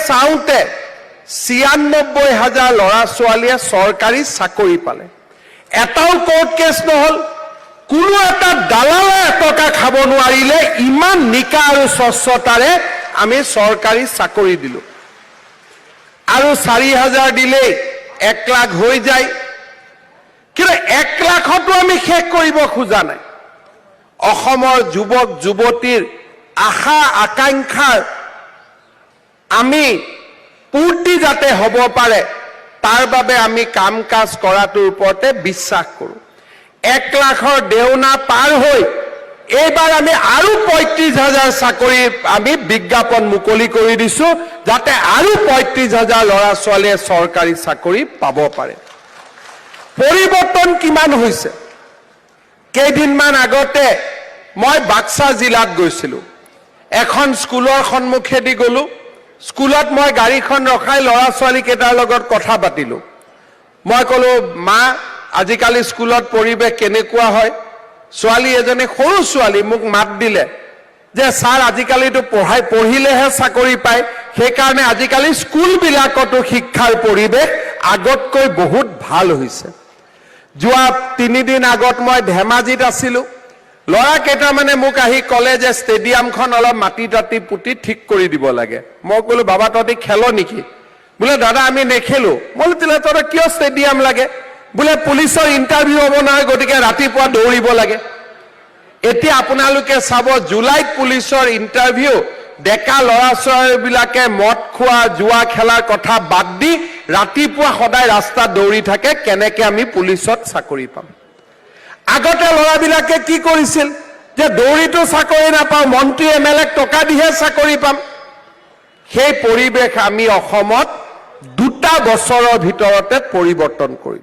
চাওঁতে 96,000 ল'ৰা ছোৱালীয়ে চৰকাৰী চাকৰি পালে। এটাও কোৰ্ট কেছ নহল, কোনো এটা দালালে এটকা খাব নোৱাৰিলে। ইমান নিকা আৰু স্বচ্ছতাৰে আমি চৰকাৰী চাকৰি দিলো। আৰু 4,000 দিলেই 1 লাখ হৈ যায়। কিন্তু 1 লাখতো আমি শেষ কৰিব খোজা নাই। অসমৰ যুৱক যুৱতীৰ আশা আকাংক্ষাৰ আমি পূৰ্তি যাতে হ'ব পাৰে তাৰ বাবে আমি কাম কাজ কৰাটোৰ ওপৰতে বিশ্বাস কৰোঁ। 1 লাখৰ দেওনা পাৰ হৈ এইবাৰ আমি আৰু 35,000 চাকৰি আমি বিজ্ঞাপন মুকলি কৰি দিছোঁ, যাতে আৰু 35,000 ল'ৰা ছোৱালীয়ে চৰকাৰী চাকৰি পাব পাৰে। পৰিৱৰ্তন কিমান হৈছে? কেইদিনমান আগতে মই বাক্সা জিলাত গৈছিলোঁ। এখন স্কুলৰ সন্মুখেদি গ'লোঁ। স্কুলত মই গাড়ীখন ৰখাই ল'ৰা ছোৱালীকেইটাৰ লগত কথা পাতিলোঁ। মই ক'লোঁ, মা, আজিকালি স্কুলত পৰিৱেশ কেনেকুৱা হয়? ছোৱালী এজনী, সৰু ছোৱালী, মোক মাত দিলে যে ছাৰ, আজিকালিতো পঢ়িলেহে চাকৰি পায়, সেইকাৰণে আজিকালি স্কুলবিলাকতো শিক্ষাৰ পৰিৱেশ আগতকৈ বহুত ভাল হৈছে। যোৱা 3 দিন আগত মই ধেমাজিত আছিলোঁ। ল'ৰা কেইটামানে মোক আহি ক'লে যে ষ্টেডিয়ামখন অলপ মাটি তাটি পুতি ঠিক কৰি দিব লাগে। মই ক'লোঁ, বাবা, তহঁতি খেল নেকি? বোলে, দাদা, আমি নেখেলো। মই বোলো, তেতিয়াহ'লে তহঁতৰ কিয় ষ্টেডিয়াম লাগে? বোলে, পুলিচৰ ইণ্টাৰভিউ হ'ব নহয়, গতিকে ৰাতিপুৱা দৌৰিব লাগে। এতিয়া আপোনালোকে চাব, জুলাইত পুলিচৰ ইণ্টাৰভিউ, ডেকা ল'ৰা ছোৱালীবিলাকে মদ খোৱা, জুৱা খেলাৰ কথা বাদ দি ৰাতিপুৱা সদায় ৰাস্তাত দৌৰি থাকে, কেনেকৈ আমি পুলিচত চাকৰি পাম। আগতে ল'ৰাবিলাকে কি কৰিছিল যে দৌৰিটো চাকৰি নাপাওঁ, মন্ত্ৰী MLA টকা দিহে চাকৰি পাম। সেই পৰিৱেশ আমি অসমত 2 বছৰৰ ভিতৰতে পৰিৱৰ্তন কৰিম।